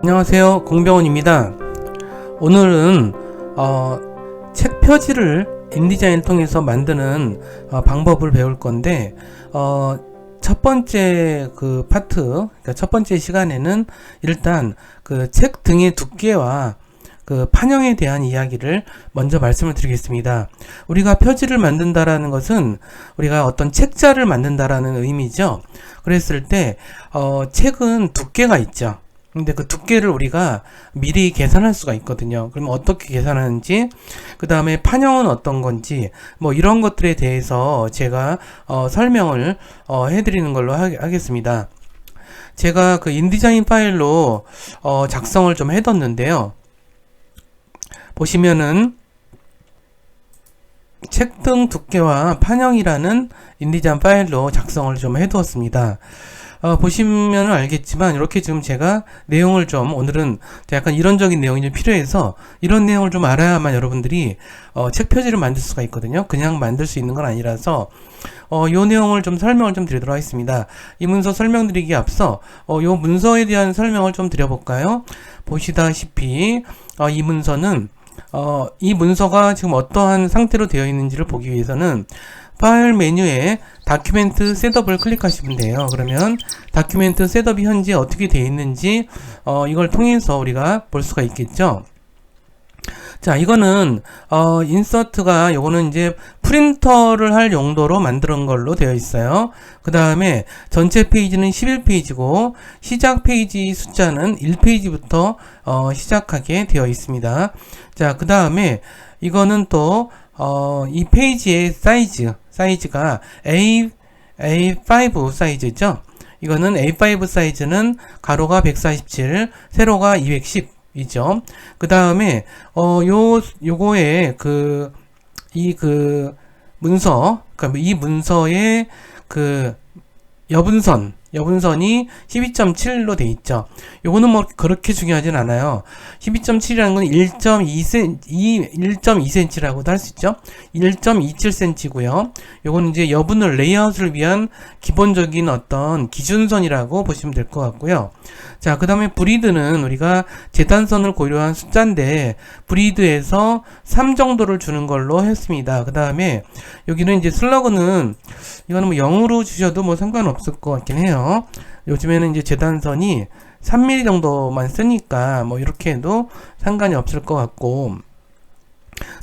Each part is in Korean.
안녕하세요, 공병원입니다. 오늘은 책 표지를 인디자인을 통해서 만드는 방법을 배울 건데, 첫 번째 그 파트, 그러니까 첫 번째 시간에는 일단 그 책 등의 두께와 그 판형에 대한 이야기를 먼저 말씀을 드리겠습니다. 우리가 표지를 만든다라는 것은 우리가 어떤 책자를 만든다라는 의미죠. 그랬을 때 책은 두께가 있죠. 근데 그 두께를 우리가 미리 계산할 수가 있거든요. 그러면 어떻게 계산하는지, 그 다음에 판형은 어떤 건지, 뭐 이런 것들에 대해서 제가 설명을 해드리는 걸로 하겠습니다. 제가 그 인디자인 파일로 작성을 좀 해뒀는데요. 보시면은 책 등 두께와 판형이라는 인디자인 파일로 작성을 좀 해두었습니다. 보시면 알겠지만 이렇게 지금 제가 내용을 좀, 오늘은 약간 이론적인 내용이 좀 필요해서 이런 내용을 좀 알아야만 여러분들이 책 표지를 만들 수가 있거든요. 그냥 만들 수 있는 건 아니라서 요 내용을 좀 설명을 좀 드리도록 하겠습니다. 이 문서 설명드리기에 앞서 요 문서에 대한 설명을 좀 드려볼까요? 보시다시피 이 문서는 이 문서가 지금 어떠한 상태로 되어 있는지를 보기 위해서는 파일 메뉴에 다큐멘트 셋업을 클릭하시면 돼요. 그러면 다큐멘트 셋업이 현재 어떻게 되어 있는지 이걸 통해서 우리가 볼 수가 있겠죠. 자, 이거는 인서트가, 요거는 이제 프린터를 할 용도로 만드는 걸로 되어 있어요. 그 다음에 전체 페이지는 11페이지고 시작 페이지 숫자는 1페이지부터 시작하게 되어 있습니다. 자, 그 다음에 이거는 또 이 페이지의 사이즈가 A5 사이즈죠. 이거는 A5 사이즈는 가로가 147, 세로가 210 이죠. 그 다음에 요거에 이 문서, 그러니까 이 문서의 그 여분선이 12.7로 돼 있죠. 요거는 뭐 그렇게 중요하진 않아요. 12.7이라는 건 1.2cm라고도 할 수 있죠. 1.27cm고요. 요거는 이제 여분을, 레이아웃을 위한 기본적인 어떤 기준선이라고 보시면 될 것 같고요. 자, 그 다음에 브리드는 우리가 재단선을 고려한 숫자인데 브리드에서 3 정도를 주는 걸로 했습니다. 그 다음에 여기는 이제 슬러그는 이거는 뭐 0으로 주셔도 뭐 상관없을 것 같긴 해요. 요즘에는 이제 재단선이 3mm 정도만 쓰니까 뭐 이렇게 해도 상관이 없을 것 같고,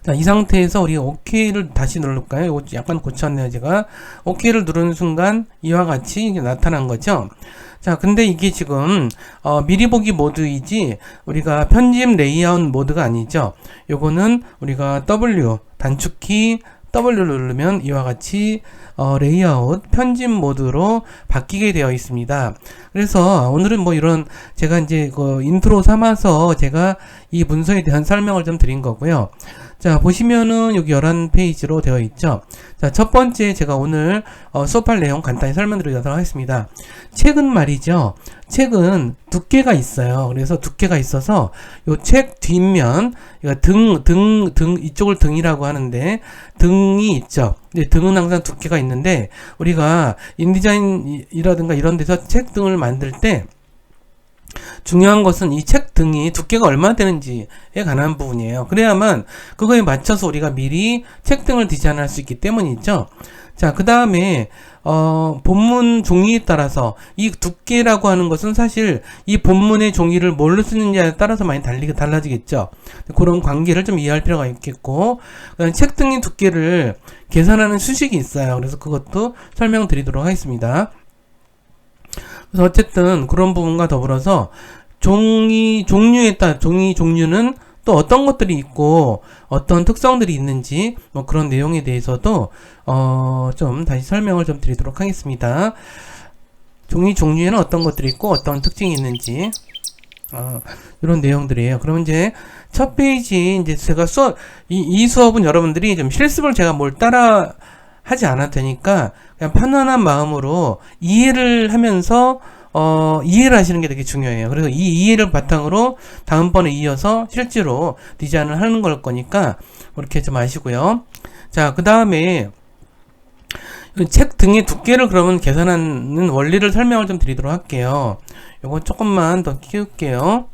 자, 이 상태에서 우리가 OK를 다시 누를까요? 이거 약간 고쳤네요, 제가. OK를 누르는 순간 이와 같이 이게 나타난 거죠. 자, 근데 이게 지금 미리 보기 모드이지 우리가 편집 레이아웃 모드가 아니죠. 요거는 우리가 W 단축키 W를 누르면 이와 같이 레이아웃 편집 모드로 바뀌게 되어 있습니다. 그래서 오늘은 뭐 이런, 제가 이제 그 인트로 삼아서 제가 이 문서에 대한 설명을 좀 드린 거고요. 자, 보시면은 여기 11페이지로 되어 있죠. 자, 첫 번째 제가 오늘 수업할 내용 간단히 설명드리도록 하겠습니다. 책은 말이죠. 책은 두께가 있어요. 그래서 두께가 있어서 요 책 뒷면, 이쪽을 등이라고 하는데 등이 있죠. 근데 등은 항상 두께가 있는데 우리가 인디자인이라든가 이런 데서 책 등을 만들 때 중요한 것은 이 책 등이 두께가 얼마나 되는지에 관한 부분이에요. 그래야만 그거에 맞춰서 우리가 미리 책 등을 디자인할 수 있기 때문이죠. 자, 그 다음에 본문 종이에 따라서 이 두께라고 하는 것은 사실 이 본문의 종이를 뭘로 쓰느냐에 따라서 많이 달라지겠죠. 그런 관계를 좀 이해할 필요가 있겠고, 책 등의 두께를 계산하는 수식이 있어요. 그래서 그것도 설명드리도록 하겠습니다. 그래서 어쨌든 그런 부분과 더불어서 종이 종류는 또 어떤 것들이 있고 어떤 특성들이 있는지 뭐 그런 내용에 대해서도 좀 다시 설명을 좀 드리도록 하겠습니다. 종이 종류에는 어떤 것들이 있고 어떤 특징이 있는지 이런 내용들이에요. 그럼 이제 첫 페이지, 이제 제가 이 수업은 여러분들이 좀 실습을 제가 뭘 따라 하지 않아도 되니까 그냥 편안한 마음으로 이해를 하면서 이해를 하시는 게 되게 중요해요. 그래서 이 이해를 바탕으로 다음번에 이어서 실제로 디자인을 하는 걸 거니까 그렇게 좀 아시고요. 자, 그 다음에 책 등의 두께를 그러면 계산하는 원리를 설명을 좀 드리도록 할게요. 요거 조금만 더 키울게요.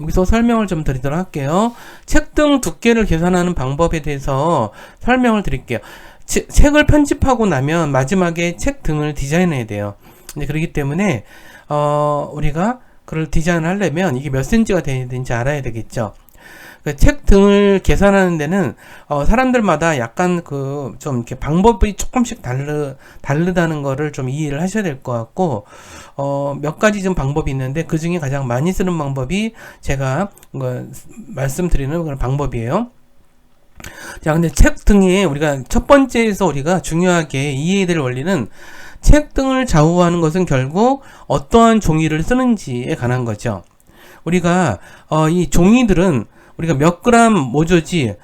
여기서 설명을 좀 드리도록 할게요. 책 등 두께를 계산하는 방법에 대해서 설명을 드릴게요. 책을 편집하고 나면 마지막에 책 등을 디자인해야 돼요. 그렇기 때문에 우리가 그걸 디자인하려면 이게 몇 센치가 되는지 알아야 되겠죠. 책 등을 계산하는 데는 사람들마다 약간 좀 이렇게 방법이 조금씩 다르다는 거를 좀 이해를 하셔야 될 것 같고, 몇 가지 좀 방법이 있는데 그 중에 가장 많이 쓰는 방법이 제가 말씀드리는 그런 방법이에요. 자, 근데 책 등에 우리가 첫 번째에서 우리가 중요하게 이해해야 될 원리는 책 등을 좌우하는 것은 결국 어떠한 종이를 쓰는지에 관한 거죠. 우리가 이 종이들은 우리가 몇 그램 모조지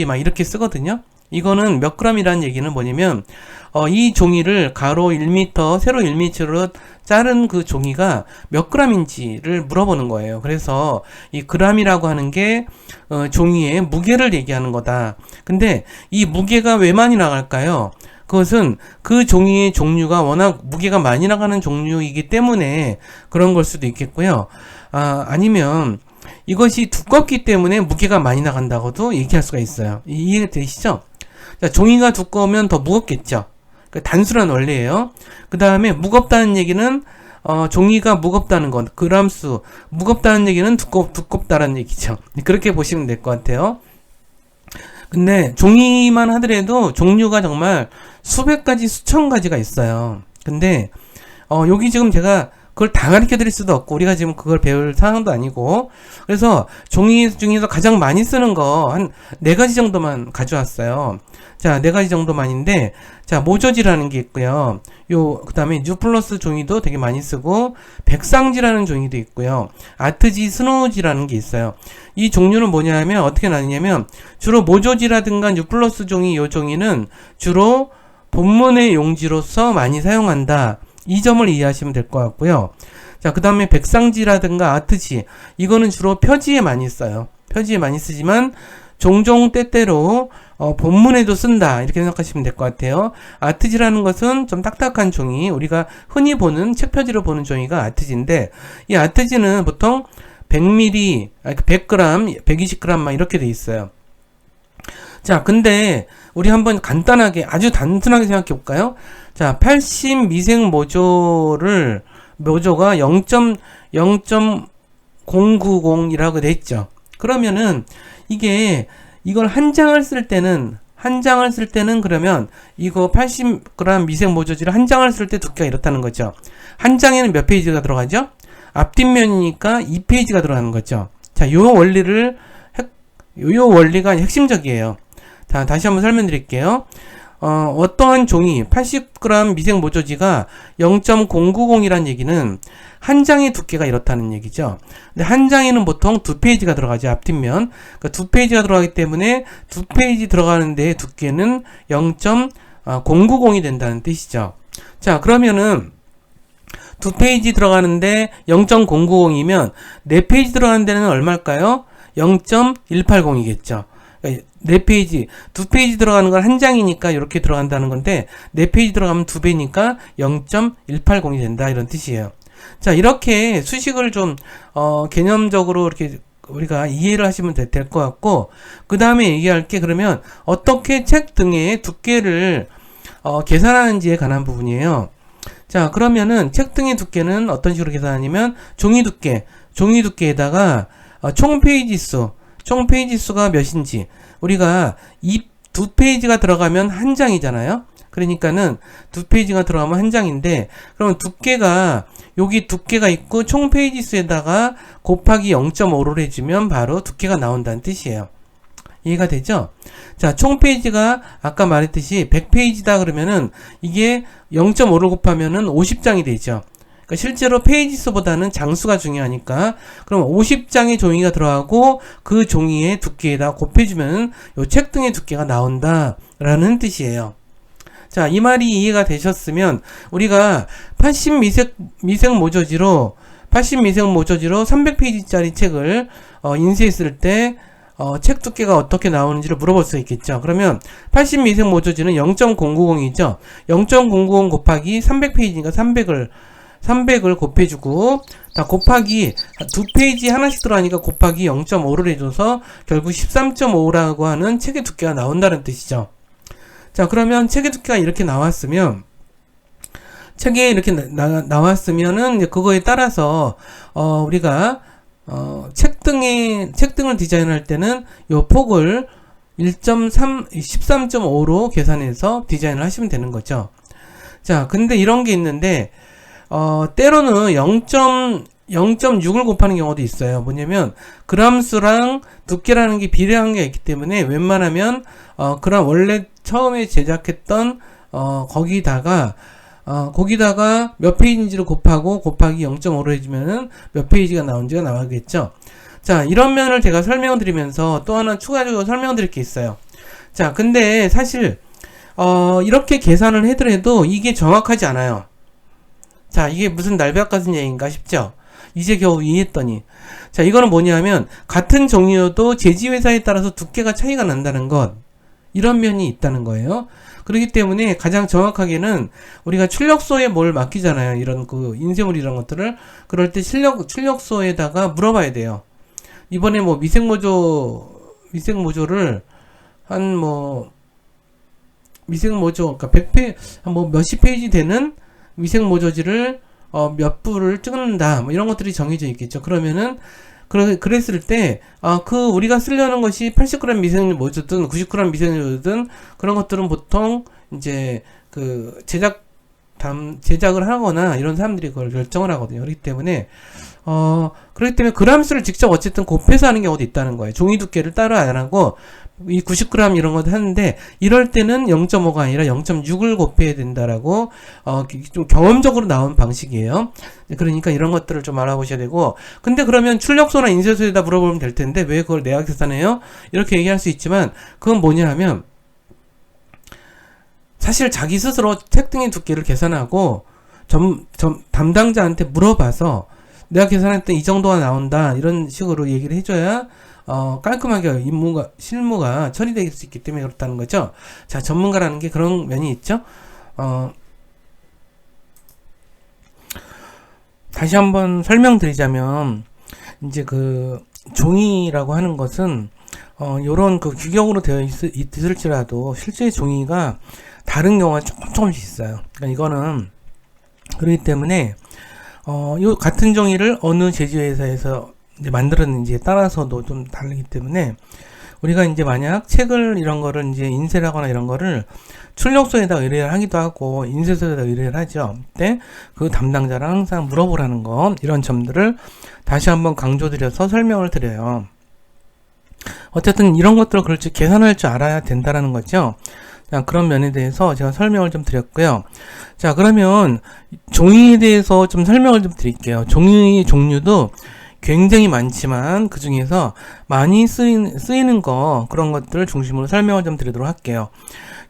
막 이렇게 쓰거든요. 이거는 몇 그램이라는 얘기는 뭐냐면 이 종이를 가로 1m, 세로 1m로 자른 그 종이가 몇 그램인지를 물어보는 거예요. 그래서 이 그램이라고 하는 게 종이의 무게를 얘기하는 거다. 근데 이 무게가 왜 많이 나갈까요? 그것은 그 종이의 종류가 워낙 무게가 많이 나가는 종류이기 때문에 그런 걸 수도 있겠고요. 아니면 이것이 두껍기 때문에 무게가 많이 나간다고도 얘기할 수가 있어요. 이해가 되시죠? 자, 종이가 두꺼우면 더 무겁겠죠. 단순한 원리예요. 그 다음에 무겁다는 얘기는 종이가 무겁다는 것, 그람수, 무겁다는 얘기는 두껍다는 얘기죠. 그렇게 보시면 될 것 같아요. 근데 종이만 하더라도 종류가 정말 수백 가지, 수천 가지가 있어요. 근데 여기 지금 제가 그걸 다 가르쳐 드릴 수도 없고 우리가 지금 그걸 배울 상황도 아니고, 그래서 종이 중에서 가장 많이 쓰는 거 한 4가지 정도만 가져왔어요. 자, 4가지 정도만인데, 자, 모조지라는 게 있고요. 그 다음에 뉴플러스 종이도 되게 많이 쓰고, 백상지라는 종이도 있고요. 아트지, 스노우지라는 게 있어요. 이 종류는 뭐냐면 어떻게 나뉘냐면 주로 모조지라든가 뉴플러스 종이, 요 종이는 주로 본문의 용지로서 많이 사용한다. 이 점을 이해하시면 될 것 같고요. 자, 그 다음에 백상지라든가 아트지, 이거는 주로 표지에 많이 써요. 표지에 많이 쓰지만 종종 때때로 본문에도 쓴다, 이렇게 생각하시면 될 것 같아요. 아트지라는 것은 좀 딱딱한 종이, 우리가 흔히 보는 책표지로 보는 종이가 아트지인데, 이 아트지는 보통 100ml, 100g, 120g 막 이렇게 돼 있어요. 자, 근데 우리 한번 간단하게, 아주 단순하게 생각해 볼까요? 자, 80 미생 모조가 0.090이라고 돼 있죠. 그러면은 이걸 한 장을 쓸 때는 그러면 이거 80g 미생 모조지를 한 장을 쓸 때 두께가 이렇다는 거죠. 한 장에는 몇 페이지가 들어가죠? 앞뒷면이니까 2페이지가 들어가는 거죠. 자, 요 원리가 핵심적이에요. 자, 다시 한번 설명드릴게요. 어떠한 종이 80g 미생 모조지가 0.090이라는 얘기는 한 장의 두께가 이렇다는 얘기죠. 근데 한 장에는 보통 2페이지가 들어가죠. 앞뒷면. 그러니까 2페이지가 들어가기 때문에 2페이지 들어가는데 두께는 0.090이 된다는 뜻이죠. 자, 그러면은 2페이지 들어가는데 0.090이면 4페이지 들어가는 데는 얼마일까요? 0.180이겠죠. 4페이지, 2페이지 들어가는 건 한 장이니까 이렇게 들어간다는 건데 4페이지 들어가면 2배니까 0.180이 된다, 이런 뜻이에요. 자, 이렇게 수식을 좀 개념적으로 이렇게 우리가 이해를 하시면 될 것 같고, 그 다음에 얘기할 게 그러면 어떻게 책 등의 두께를 계산하는지에 관한 부분이에요. 자, 그러면은 책 등의 두께는 어떤 식으로 계산하냐면 종이 두께에다가 총 페이지 수가 몇인지, 우리가 2페이지가 들어가면 한 장이잖아요. 그러니까는 2페이지가 들어가면 한 장인데, 그러면 여기 두께가 있고 총 페이지 수에다가 곱하기 0.5를 해주면 바로 두께가 나온다는 뜻이에요. 이해가 되죠? 자, 총 페이지가 아까 말했듯이 100페이지다 그러면은 이게 0.5를 곱하면은 50장이 되죠. 그러니까 실제로 페이지 수보다는 장수가 중요하니까, 그럼 50장의 종이가 들어가고 그 종이의 두께에다 곱해주면 요 책 등의 두께가 나온다라는 뜻이에요. 자, 이 말이 이해가 되셨으면 우리가 80 미생 모조지로 300페이지짜리 책을 인쇄했을 때 책 두께가 어떻게 나오는지를 물어볼 수 있겠죠. 그러면 80 미생 모조지는 0.090이죠. 0.090 곱하기 300페이지니까 300을 곱해주고 다 곱하기 두 페이지 하나씩 들어가니까 곱하기 0.5를 해줘서 결국 13.5라고 하는 책의 두께가 나온다는 뜻이죠. 자, 그러면 책의 두께가 이렇게 나왔으면 책에 이렇게 나왔으면은 이제 그거에 따라서 우리가 책등을 디자인할 때는 요 폭을 13.5로 계산해서 디자인을 하시면 되는 거죠. 자, 근데 이런 게 있는데 때로는 0.6을 곱하는 경우도 있어요. 뭐냐면 그람수랑 두께라는 게 비례한 게 있기 때문에 웬만하면 그람 원래 처음에 제작했던 거기다가 몇 페이지인지를 곱하기 0.5로 해주면은 몇 페이지가 나온지가 나오겠죠. 자, 이런 면을 제가 설명을 드리면서 또 하나 추가적으로 설명을 드릴 게 있어요. 자, 근데 사실 이렇게 계산을 해더라도 이게 정확하지 않아요. 자, 이게 무슨 날벼락 같은 얘기인가 싶죠? 이제 겨우 이해했더니. 자, 이거는 뭐냐면 같은 종이여도 제지회사에 따라서 두께가 차이가 난다는 것, 이런 면이 있다는 거예요. 그렇기 때문에 가장 정확하게는 우리가 출력소에 뭘 맡기잖아요. 이런 그 인쇄물 이런 것들을. 그럴 때 출력소에다가 물어봐야 돼요. 이번에 뭐 미생모조를 그러니까 100페이지, 뭐 몇십 페이지 되는 미생모조지를 몇 부를 찍는다, 뭐 이런 것들이 정해져 있겠죠. 그러면은 그랬을 때 우리가 쓰려는 것이 80g 미생모조든 90g 미생모조든 그런 것들은 보통 이제 그 제작을 하거나 이런 사람들이 그걸 결정을 하거든요. 그렇기 때문에 그람수를 직접 어쨌든 곱해서 하는 경우도 있다는 거예요. 종이 두께를 따로 안 하고 이 90g 이런 것도 하는데, 이럴 때는 0.5가 아니라 0.6을 곱해야 된다라고 좀 경험적으로 나온 방식이에요. 그러니까 이런 것들을 좀 알아보셔야 되고, 근데 그러면 출력소나 인쇄소에다 물어보면 될 텐데 왜 그걸 내가 계산해요? 이렇게 얘기할 수 있지만, 그건 뭐냐 하면 사실 자기 스스로 책등의 두께를 계산하고 담당자한테 물어봐서 내가 계산했던 이 정도가 나온다, 이런 식으로 얘기를 해줘야 깔끔하게 실무가 처리될 수 있기 때문에 그렇다는 거죠. 자, 전문가라는 게 그런 면이 있죠. 다시 한번 설명드리자면, 이제 그 종이라고 하는 것은 요런 그 규격으로 되어 있을지라도 실제 종이가 다른 경우가 조금씩 있어요. 그러니까 이거는 그렇기 때문에 요 같은 종이를 어느 제조회사에서 이제 만들었는지에 따라서도 좀 다르기 때문에, 우리가 이제 만약 책을 이런 거를 이제 인쇄를 하거나 이런 거를 출력소에다 의뢰를 하기도 하고 인쇄소에다 의뢰를 하죠. 그때 그 담당자랑 항상 물어보라는 거, 이런 점들을 다시 한번 강조드려서 설명을 드려요. 어쨌든 이런 것들을 그렇지 계산할 줄 알아야 된다라는 거죠. 자, 그런 면에 대해서 제가 설명을 좀 드렸고요. 자, 그러면 종이에 대해서 좀 설명을 좀 드릴게요. 종이의 종류도 굉장히 많지만 그 중에서 많이 쓰이는 거, 그런 것들을 중심으로 설명을 좀 드리도록 할게요.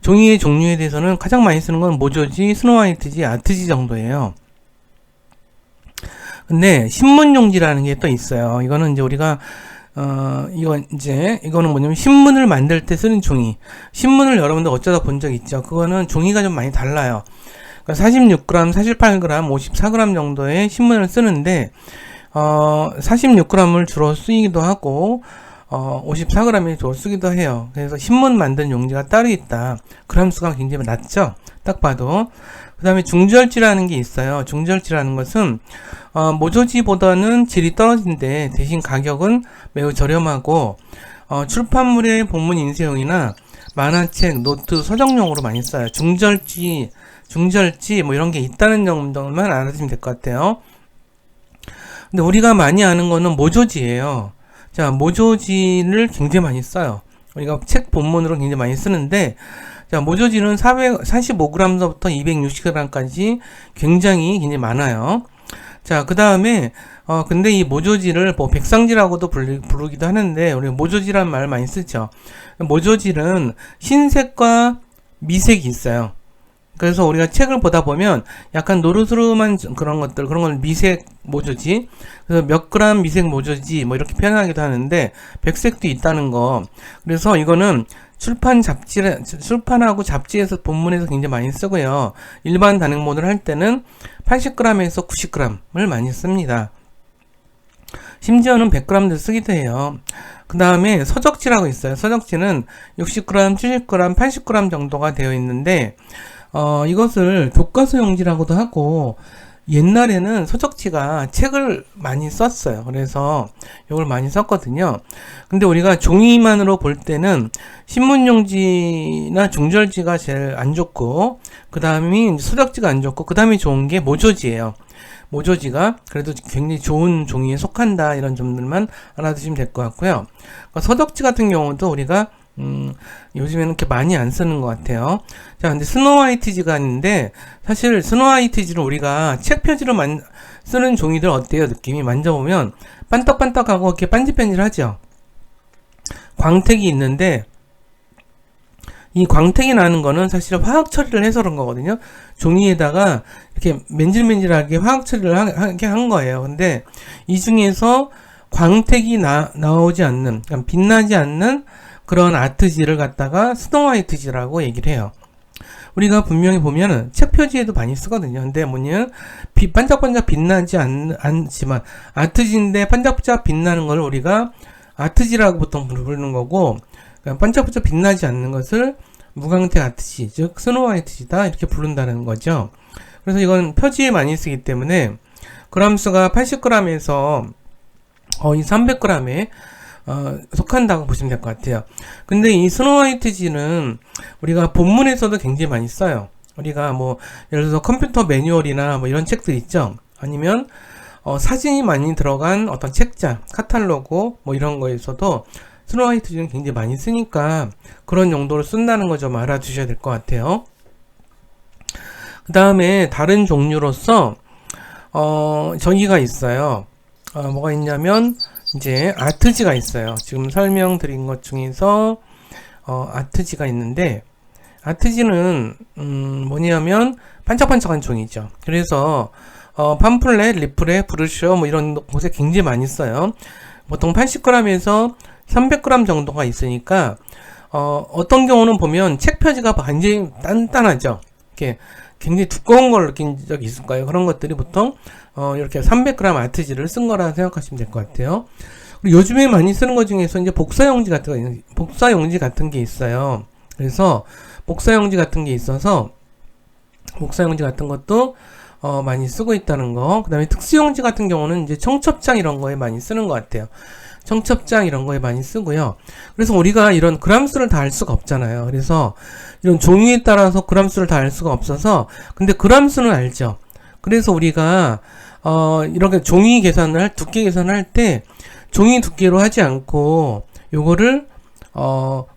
종이의 종류에 대해서는 가장 많이 쓰는 건 모조지, 스노우화이트지, 아트지 정도예요. 근데 신문용지라는 게 또 있어요. 이거는 이제 우리가 이거는 뭐냐면 신문을 만들 때 쓰는 종이. 신문을 여러분들 어쩌다 본 적 있죠. 그거는 종이가 좀 많이 달라요. 그러니까 46g, 48g, 54g 정도의 신문을 쓰는데 46g을 주로 쓰기도 하고 54g이 주로 쓰기도 해요. 그래서 신문 만드는 용지가 따로 있다. 그램수가 굉장히 낮죠. 딱 봐도. 그 다음에 중절지라는 게 있어요. 중절지라는 것은 모조지보다는 질이 떨어진데 대신 가격은 매우 저렴하고 출판물의 본문 인쇄용이나 만화책, 노트, 서적용으로 많이 써요. 중절지 뭐 이런 게 있다는 정도만 알아두시면 될 것 같아요. 근데 우리가 많이 아는 거는 모조지예요. 자, 모조지를 굉장히 많이 써요. 우리가 책 본문으로 굉장히 많이 쓰는데, 자, 모조지는 45g서부터 260g까지 굉장히 많아요. 자, 그 다음에 근데 이 모조지를 뭐 백상지라고도 부르기도 하는데, 우리 모조지란 말 많이 쓰죠. 모조지는 흰색과 미색이 있어요. 그래서 우리가 책을 보다 보면 약간 노르스름한 그런 건 미색 모조지. 그래서 몇 그램 미색 모조지 뭐 이렇게 표현하기도 하는데, 백색도 있다는 거. 그래서 이거는 출판하고 잡지에서 본문에서 굉장히 많이 쓰고요. 일반 단행본을 할 때는 80g에서 90g을 많이 씁니다. 심지어는 100g도 쓰기도 해요. 그 다음에 서적지라고 있어요. 서적지는 60g, 70g, 80g 정도가 되어 있는데 이것을 교과서용지라고도 하고, 옛날에는 서적지가 책을 많이 썼어요. 그래서 이걸 많이 썼거든요. 근데 우리가 종이만으로 볼 때는 신문용지나 중절지가 제일 안 좋고, 그 다음이 서적지가 안 좋고, 그 다음에 좋은 게 모조지예요. 모조지가 그래도 굉장히 좋은 종이에 속한다, 이런 점들만 알아두시면 될 것 같고요. 서적지 같은 경우도 우리가 요즘에는 이렇게 많이 안 쓰는 것 같아요. 자, 근데 스노우화이트지가 있는데, 사실 스노우화이트지를 우리가 책 표지로 쓰는 종이들 어때요? 느낌이 만져보면 반딱반딱하고 이렇게 반질반질하죠. 광택이 있는데, 이 광택이 나는 거는 사실 화학 처리를 해서 그런 거거든요. 종이에다가 이렇게 맨질맨질하게 화학 처리를 하게 한 거예요. 근데 이 중에서 광택이 나오지 않는, 그러니까 빛나지 않는 그런 아트지를 갖다가 스노우화이트지라고 얘기를 해요. 우리가 분명히 보면은 책 표지에도 많이 쓰거든요. 근데 뭐냐면 반짝반짝 빛나지 않지만 아트지인데 반짝반짝 빛나는 걸 우리가 아트지라고 보통 부르는 거고, 반짝반짝 빛나지 않는 것을 무광택 아트지, 즉 스노우화이트지다, 이렇게 부른다는 거죠. 그래서 이건 표지에 많이 쓰기 때문에 그람수가 80g에서 거의 300g에 속한다고 보시면 될 것 같아요. 근데 이 스노우화이트지는 우리가 본문에서도 굉장히 많이 써요. 우리가 뭐 예를 들어서 컴퓨터 매뉴얼이나 뭐 이런 책들 있죠. 아니면 사진이 많이 들어간 어떤 책자, 카탈로그 뭐 이런 거에서도 스노우화이트지는 굉장히 많이 쓰니까 그런 용도로 쓴다는 거 좀 알아두셔야 될 것 같아요. 그 다음에 다른 종류로서 저기가 있어요. 뭐가 있냐면 이제 아트지가 있어요. 지금 설명드린 것 중에서 아트지가 있는데, 아트지는 뭐냐면 반짝반짝한 종이죠. 그래서 팜플렛, 리플렛, 브루셔 뭐 이런 곳에 굉장히 많이 써요. 보통 80g에서 300g 정도가 있으니까 어떤 경우는 보면 책 표지가 굉장히 단단하죠. 이렇게 굉장히 두꺼운 걸 느낀 적이 있을 거예요. 그런 것들이 보통 이렇게 300g 아트지를 쓴 거라 생각하시면 될 것 같아요. 그리고 요즘에 많이 쓰는 것 중에서 이제 복사용지 같은 게 있어요. 그래서 복사용지 같은 게 있어서 복사용지 같은 것도 많이 쓰고 있다는 거. 그 다음에 특수용지 같은 경우는 이제 청첩장 이런 거에 많이 쓰는 것 같아요. 청첩장 이런 거에 많이 쓰고요. 그래서 우리가 이런 그람수를 다 알 수가 없잖아요. 그래서 이런 종이에 따라서 그람수를 다 알 수가 없어서, 근데 그람수는 알죠. 그래서 우리가 이렇게 종이 계산을 두께 계산을 할 때 종이 두께로 하지 않고 요거를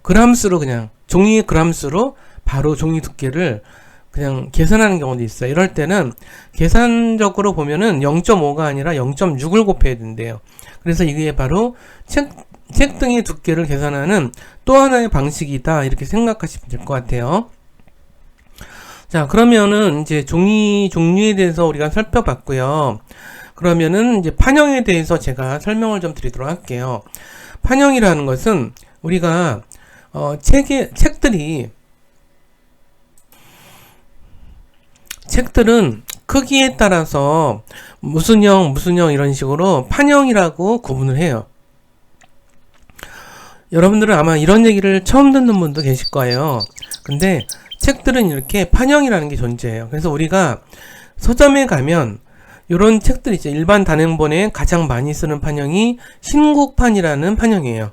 그람수로, 그냥 종이의 그람수로 바로 종이 두께를 그냥 계산하는 경우도 있어요. 이럴 때는 계산적으로 보면은 0.5가 아니라 0.6을 곱해야 된대요. 그래서 이게 바로 책 등의 두께를 계산하는 또 하나의 방식이다, 이렇게 생각하시면 될 것 같아요. 자, 그러면은 이제 종이 종류에 대해서 우리가 살펴봤고요. 그러면은 이제 판형에 대해서 제가 설명을 좀 드리도록 할게요. 판형이라는 것은 우리가 책들은 크기에 따라서 무슨 형 이런 식으로 판형이라고 구분을 해요. 여러분들은 아마 이런 얘기를 처음 듣는 분도 계실 거예요. 근데 책들은 이렇게 판형이라는 게 존재해요. 그래서 우리가 서점에 가면 이런 책들 있죠. 일반 단행본에 가장 많이 쓰는 판형이 신국판이라는 판형이에요.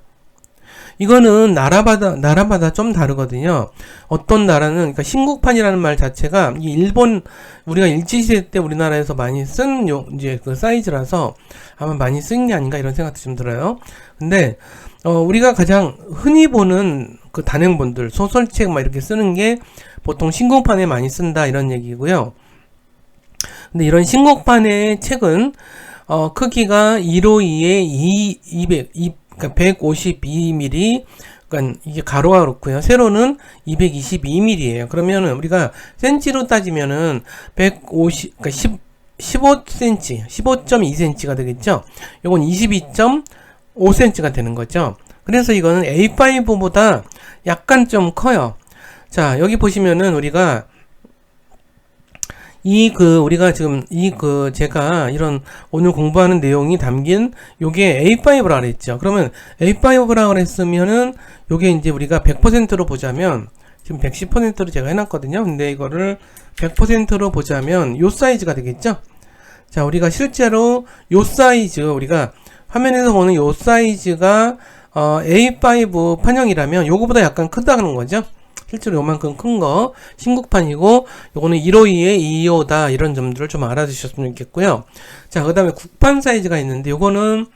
이거는 나라마다 좀 다르거든요. 어떤 나라는, 그러니까 신국판이라는 말 자체가 이 일본, 우리가 일제시대 때 우리나라에서 많이 쓴 이제 그 사이즈라서 아마 많이 쓴 게 아닌가, 이런 생각도 좀 들어요. 근데 우리가 가장 흔히 보는 그 단행본들, 소설책 막 이렇게 쓰는 게 보통 신국판에 많이 쓴다, 이런 얘기고요. 근데 이런 신국판의 책은 크기가 152에 그러니까 152mm, 그러니까 이게 가로가 그렇고요. 세로는 222mm예요. 그러면은 우리가 센치로 따지면은 150, 그러니까 15cm, 15.2cm가 되겠죠. 요건 22.5cm가 되는 거죠. 그래서 이거는 A5보다 약간 좀 커요. 자, 여기 보시면은 우리가 우리가 지금 제가 이런 오늘 공부하는 내용이 담긴 요게 A5라 그랬죠. 그러면 A5라 그랬으면은 요게 이제 우리가 100%로 보자면 지금 110%로 제가 해놨거든요. 근데 이거를 100%로 보자면 요 사이즈가 되겠죠. 자, 우리가 실제로 요 사이즈, 우리가 화면에서 보는 요 사이즈가 A5 판형이라면 요거보다 약간 크다는 거죠. 실제로 요만큼 큰 거 신국판이고, 요거는 152에 225다 이런 점들을 좀 알아주셨으면 좋겠고요. 자, 그 다음에 국판 사이즈가 있는데 요거는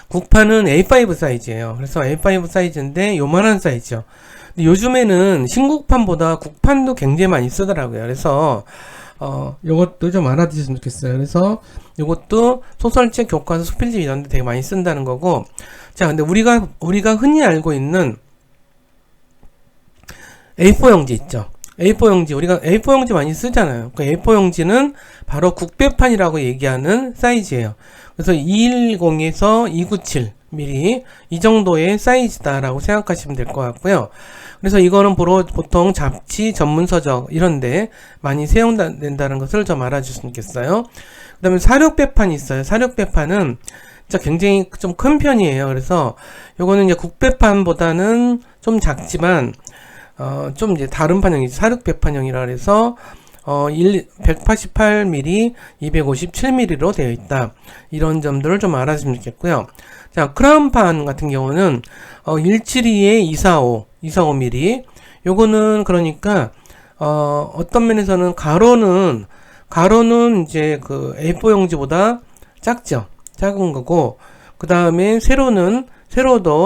국판은 A5 사이즈예요. 그래서 A5 사이즈인데 요만한 사이즈죠. 근데 요즘에는 신국판보다 국판도 굉장히 많이 쓰더라고요. 그래서 요것도 좀 알아두셨으면 좋겠어요. 그래서 요것도 소설책, 교과서, 수필집 이런 데 되게 많이 쓴다는 거고. 자, 근데 우리가 흔히 알고 있는 A4 용지 있죠. A4 용지, 우리가 A4 용지 많이 쓰잖아요. 그 A4 용지는 바로 국배판이라고 얘기하는 사이즈예요. 그래서 210에서 297mm 이 정도의 사이즈다라고 생각하시면 될 것 같고요. 그래서 이거는 보통 잡지, 전문서적 이런데 많이 사용된다는 것을 좀 알아주시면 좋겠어요. 그 다음에 사력배판이 있어요. 사력배판은 진짜 굉장히 좀 큰 편이에요. 그래서 요거는 이제 국배판보다는 좀 작지만 좀 이제 다른 판형이죠. 사력배판형이라 그래서 188mm, 257mm로 되어 있다. 이런 점들을 좀 알아주시면 좋겠고요. 자, 크라운판 같은 경우는 172에 245mm. 요거는 그러니까 어떤 면에서는 가로는 이제 그 A4 용지보다 작죠. 작은 거고, 그 다음에 세로도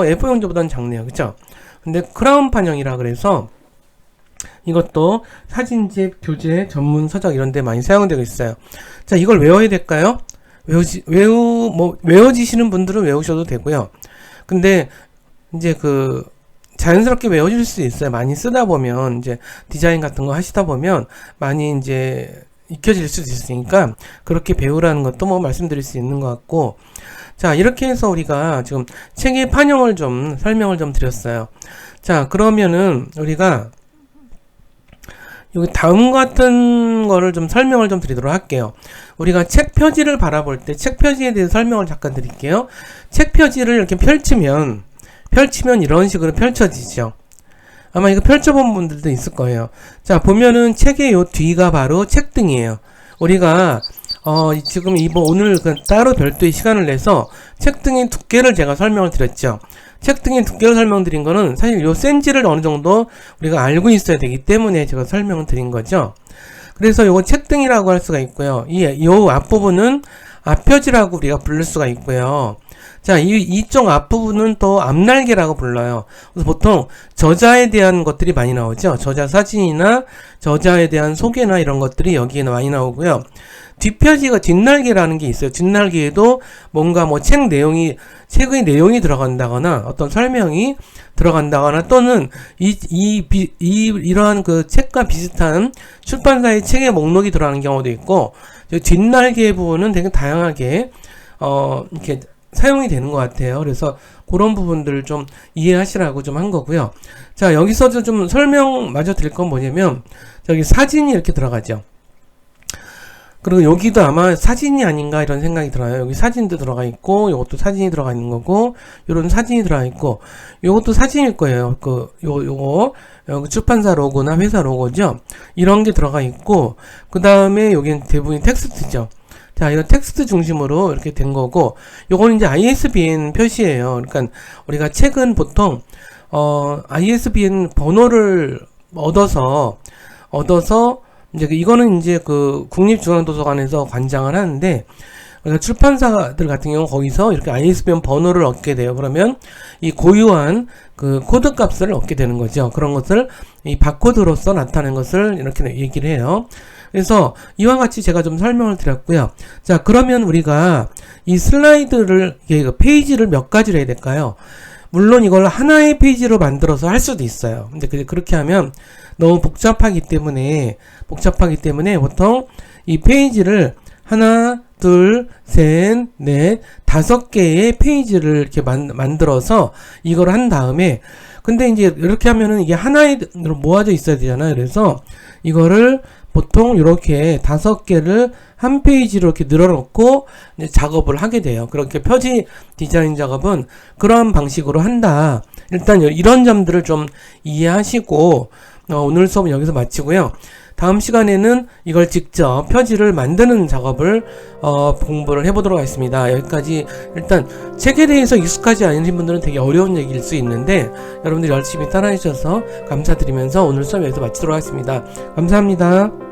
A4 용지보다는 작네요. 그쵸? 근데 크라운판형이라 그래서 이것도 사진집, 교재, 전문 서적 이런 데 많이 사용되고 있어요. 자, 이걸 외워야 될까요? 외워지시는 분들은 외우셔도 되고요. 근데 이제 자연스럽게 외워질 수 있어요. 많이 쓰다 보면, 이제 디자인 같은 거 하시다 보면 많이 이제 익혀질 수도 있으니까 그렇게 배우라는 것도 뭐 말씀드릴 수 있는 것 같고. 자, 이렇게 해서 우리가 지금 책의 판형을 좀 설명을 좀 드렸어요. 자, 그러면은 우리가 여기 다음 같은 거를 좀 설명을 좀 드리도록 할게요. 우리가 책 표지를 바라볼 때 책 표지에 대해서 설명을 잠깐 드릴게요. 책 표지를 이렇게 펼치면 이런 식으로 펼쳐지죠. 아마 이거 펼쳐본 분들도 있을 거예요. 자, 보면은 책의 요 뒤가 바로 책등이에요. 우리가 지금 오늘 따로 별도의 시간을 내서 책등의 두께를 제가 설명을 드렸죠. 책등의 두께를 설명드린 거는 사실 요 센지를 어느 정도 우리가 알고 있어야 되기 때문에 제가 설명을 드린 거죠. 그래서 요거 책등이라고 할 수가 있고요. 요 앞부분은 앞표지라고 우리가 부를 수가 있고요. 자, 이쪽 앞부분은 또 앞날개라고 불러요. 그래서 보통 저자에 대한 것들이 많이 나오죠. 저자 사진이나 저자에 대한 소개나 이런 것들이 여기에 많이 나오고요. 뒷표지가 뒷날개라는 게 있어요. 뒷날개에도 뭔가 뭐 책의 내용이 들어간다거나 어떤 설명이 들어간다거나 또는 이러한 그 책과 비슷한 출판사의 책의 목록이 들어가는 경우도 있고, 뒷날개 부분은 되게 다양하게 이렇게 사용이 되는 것 같아요. 그래서 그런 부분들을 좀 이해하시라고 좀 한 거고요. 자, 여기서도 좀 설명 마저 드릴 건 뭐냐면, 저기 사진이 이렇게 들어가죠. 그리고 여기도 아마 사진이 아닌가 이런 생각이 들어요. 여기 사진도 들어가 있고, 요것도 사진이 들어가 있는 거고, 요런 사진이 들어가 있고, 요것도 사진일 거예요. 요거 출판사 로고나 회사 로고죠. 이런 게 들어가 있고, 그 다음에 여기는 대부분 텍스트죠. 자, 이런 텍스트 중심으로 이렇게 된 거고, 요거는 이제 ISBN 표시예요. 그러니까 우리가 책은 보통 ISBN 번호를 얻어서 이제 이거는 이제 국립중앙도서관에서 관장을 하는데, 그러니까 출판사들 같은 경우 거기서 이렇게 ISBN 번호를 얻게 돼요. 그러면 이 고유한 코드 값을 얻게 되는 거죠. 그런 것을 이 바코드로서 나타낸 것을 이렇게 얘기를 해요. 그래서 이와 같이 제가 좀 설명을 드렸고요. 자, 그러면 우리가 이 슬라이드를, 페이지를 몇 가지로 해야 될까요? 물론 이걸 하나의 페이지로 만들어서 할 수도 있어요. 근데 그렇게 하면 너무 복잡하기 때문에 보통 이 페이지를 하나, 둘, 셋, 넷, 5개의 페이지를 이렇게 만들어서 이걸 한 다음에, 근데 이제 이렇게 하면은 이게 하나로 모아져 있어야 되잖아요. 그래서 이거를 보통 이렇게 5개를 한 페이지로 이렇게 늘어놓고 이제 작업을 하게 돼요. 그렇게 표지 디자인 작업은 그러한 방식으로 한다. 일단 이런 점들을 좀 이해하시고 오늘 수업은 여기서 마치고요. 다음 시간에는 이걸 직접 표지를 만드는 작업을 공부를 해보도록 하겠습니다. 여기까지. 일단 책에 대해서 익숙하지 않으신 분들은 되게 어려운 얘기일 수 있는데 여러분들 열심히 따라해 주셔서 감사드리면서 오늘 수업 여기서 마치도록 하겠습니다. 감사합니다.